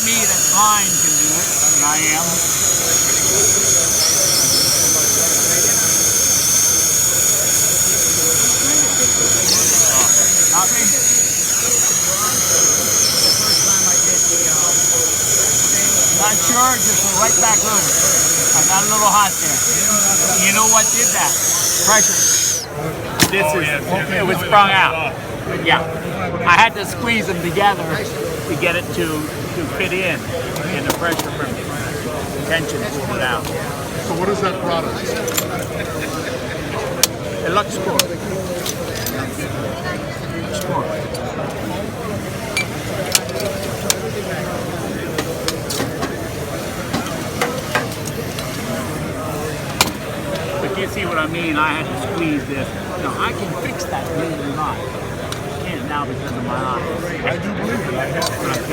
me that's blind can do it, and I am. Not me. Not sure, just go right back over. I got a little hot there. You know what did that? Pressure. It was sprung out. Yeah. I had to squeeze them together to get it to fit in, and the pressure from tension pulled it out. So what is that product? It looks cool. Looks cool. But you see what I mean? I had to squeeze this. No, I can fix that later on. I can't now because of my eyes. I do believe it. I have